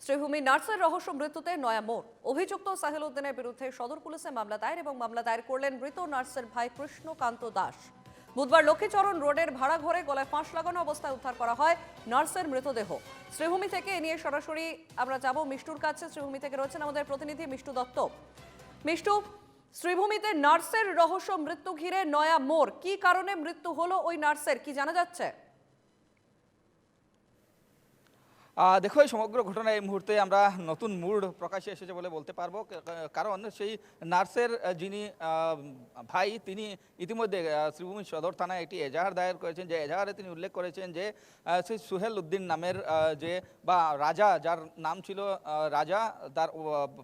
শ্রীভূমি নার্সের রহস্য মৃত্যুতে নয়া মোড়। অভিযুক্ত সাহেল উদ্দিনের বিরুদ্ধে সদর পুলিশে মামলা দায়ের এবং মামলা দায়ের করলেন মৃত নার্সের ভাই কৃষ্ণকান্ত দাস। বুধবার লক্ষ্মীচরণ রোডের ভাড়া ঘরে গলায় ফাঁস লাগানো অবস্থায় উদ্ধার করা হয় নার্সের মৃতদেহ। শ্রীভূমি থেকে এ নিয়ে সরাসরি আমরা যাব মিষ্টুর কাছে। শ্রীভূমি থেকে রয়েছেন আমাদের প্রতিনিধি মিষ্টু দত্ত। মিষ্টু, শ্রীভূমিতে নার্সের রহস্য মৃত্যু ঘিরে নয়া মোড়। কি কারণে মৃত্যু হলো ওই নার্সের, কি জানা যাচ্ছে? দেখো, এই সমগ্র ঘটনা এই মুহূর্তে আমরা নতুন মুড প্রকাশে এসেছে বলে বলতে পারবো। কারণ সেই নার্সের যিনি ভাই, তিনি ইতিমধ্যে শ্রীভূমি সদর থানায় একটি এজাহার দায়ের করেছেন। যে এজাহারে তিনি উল্লেখ করেছেন যে সেই সোহেল উদ্দিন নামের যে বা রাজা, যার নাম ছিল রাজা, তার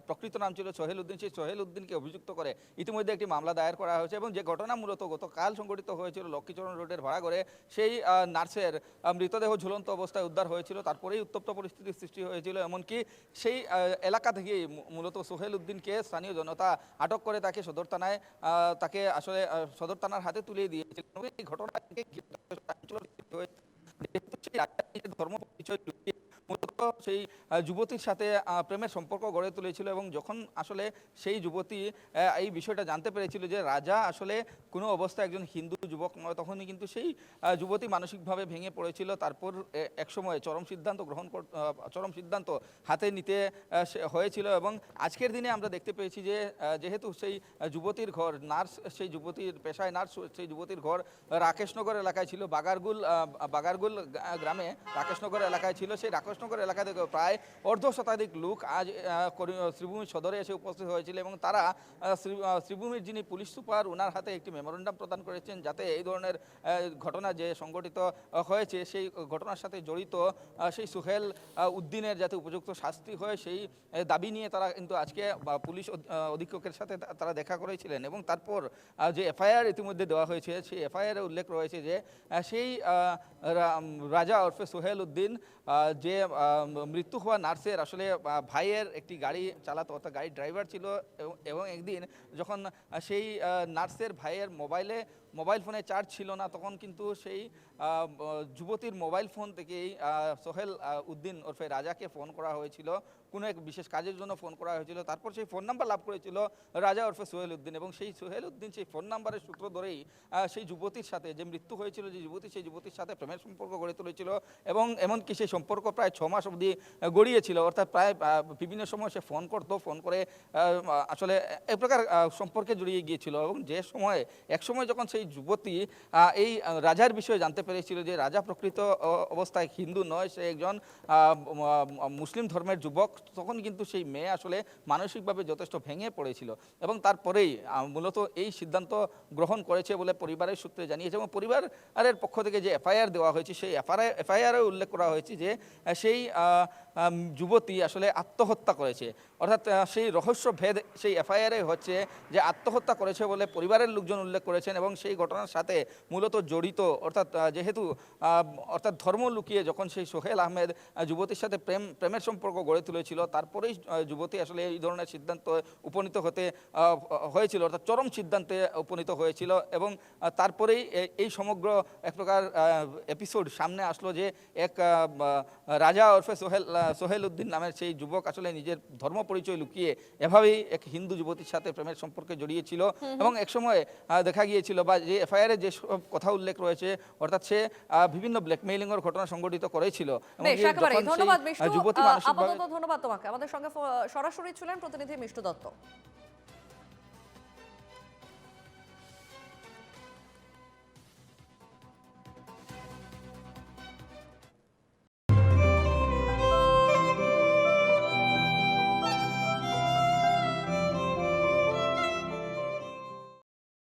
প্রকৃত নাম ছিল সোহেল উদ্দিন, সেই সোহেল উদ্দিনকে অভিযুক্ত করে ইতিমধ্যে একটি মামলা দায়ের করা হয়েছে। এবং যে ঘটনা মূলত গতকাল সংঘটিত হয়েছিল লক্ষ্মীচরণ রোডের ভাড়াঘরে, সেই নার্সের মৃতদেহ ঝুলন্ত অবস্থায় উদ্ধার হয়েছিল। তারপরেই উত্তপ্ত পরিস্থিতির সৃষ্টি হয়েছিল। এমনকি সেই এলাকা থেকেই মূলত সোহেল উদ্দিনকে স্থানীয় জনতা আটক করে তাকে সদর থানায় তাকে আসলে সদর থানার হাতে তুলে দিয়েছিল। এই ঘটনা ধর্ম পরিচয় মূলত সেই যুবতীর সাথে প্রেমের সম্পর্ক গড়ে তুলেছিল। এবং যখন আসলে সেই যুবতী এই বিষয়টা জানতে পেরেছিল যে রাজা আসলে কোনো অবস্থায় একজন হিন্দু যুবক নয়, তখনই কিন্তু সেই যুবতী মানসিকভাবে ভেঙে পড়েছিল। তারপর একসময় চরম সিদ্ধান্ত হাতে নিতে হয়েছিল। এবং আজকের দিনে আমরা দেখতে পেয়েছি যে যেহেতু সেই যুবতীর ঘর নার্স, সেই যুবতীর পেশায় নার্স, সেই যুবতীর ঘর রাকেশনগর এলাকায় ছিল, বাগারগুল গ্রামে রাকেশনগর এলাকায় ছিল। সেই রাকেশনগর এলাকা থেকে প্রায় অর্ধ শতাধিক লোক আজ শ্রীভূমি সদরে এসে উপস্থিত হয়েছিল। এবং তারা শ্রীভূমির যিনি পুলিশ সুপার, ওনার হাতে একটি মেমোরেন্ডাম প্রদান করেছেন, যাতে এই ধরনের ঘটনা যে সংঘটিত হয়েছে সেই ঘটনার সাথে জড়িত সেই সোহেল উদ্দিনের যাতে উপযুক্ত শাস্তি হয়, সেই দাবি নিয়ে তারা কিন্তু আজকে পুলিশ অধীক্ষকের সাথে তারা দেখা করেছিলেন। এবং তারপর যে এফআইআর ইতিমধ্যে দেওয়া হয়েছে, সেই এফআইআরে উল্লেখ রয়েছে যে সেই রাজা ওরফে সোহেল উদ্দিন যে মৃত্যু হওয়া নার্সের আসলে ভাইয়ের একটি গাড়ি চালাতো, অর্থাৎ গাড়ির ড্রাইভার ছিল। এবং একদিন যখন সেই নার্সের ভাইয়ের মোবাইল ফোনে চার্জ ছিল না, তখন কিন্তু সেই যুবতীর মোবাইল ফোন থেকেই সোহেল উদ্দিন ওরফে রাজাকে ফোন করা হয়েছিল, কোনো এক বিশেষ কাজের জন্য ফোন করা হয়েছিল। তারপর সেই ফোন নাম্বার লাভ করেছিল রাজা ওরফে সোহেল উদ্দিন। এবং সেই সোহেল উদ্দিন সেই ফোন নাম্বারের সূত্র ধরেই সেই যুবতীর সাথে যে মৃত্যু হয়েছিল, যে যুবতী, সেই যুবতীর সাথে প্রেমের সম্পর্ক গড়ে তুলেছিল। এবং এমনকি সেই সম্পর্ক প্রায় 6 মাস অবধি গড়িয়েছিল। অর্থাৎ প্রায় বিভিন্ন সময় সে ফোন করে আসলে এক প্রকার সম্পর্কে জড়িয়ে গিয়েছিল। এবং এক সময় যখন সেই যুবতী এই রাজার বিষয়ে জানতে পেরেছিল যে রাজা প্রকৃত অবস্থায় হিন্দু নয়, সে একজন মুসলিম ধর্মের যুবক, তখন কিন্তু সেই মেয়ে আসলে মানসিকভাবে যথেষ্ট ভেঙে পড়েছিল। এবং তারপরেই মূলত এই সিদ্ধান্ত গ্রহণ করেছে বলে পরিবারের সূত্রে জানিয়েছে। এবং পরিবারের পক্ষ থেকে যে এফআইআর দেওয়া হয়েছে, সেই এফআইআরে উল্লেখ করা হয়েছে যে সেই যুবতী আসলে আত্মহত্যা করেছে। অর্থাৎ সেই রহস্যভেদ সেই এফআইআরে হচ্ছে যে আত্মহত্যা করেছে বলে পরিবারের লোকজন উল্লেখ করেছেন। এবং সেই ঘটনার সাথে মূলত জড়িত, অর্থাৎ ধর্ম লুকিয়ে যখন সেই সোহেল আহমেদ যুবতীর সাথে প্রেমের সম্পর্ক গড়ে তুলেছিল, তারপরেই যুবতী আসলে এই ধরনের সিদ্ধান্ত উপনীত হতে হয়েছিল, অর্থাৎ চরম সিদ্ধান্তে উপনীত হয়েছিল। এবং তারপরেই এই সমগ্র এক প্রকার এপিসোড সামনে আসলো যে এক রাজা ওরফে সোহেল উদ্দিন নামের সেই যুবক আসলে নিজের ধর্ম পরিচয় লুকিয়ে এভাবেই এক হিন্দু যুবতীর সাথে প্রেমের সম্পর্কে জড়িয়েছিল। এবং একসময় দেখা গিয়েছিল বা যে এফআইআরে যে কথা উল্লেখ রয়েছে, অর্থাৎ সে বিভিন্ন ব্ল্যাকমেইলিংয়ের ঘটনা সংঘটিত করেছিল। ধন্যবাদ তোমাকে। আমাদের সঙ্গে সরাসরি ছিলেন প্রতিনিধি মিষ্টু দত্ত।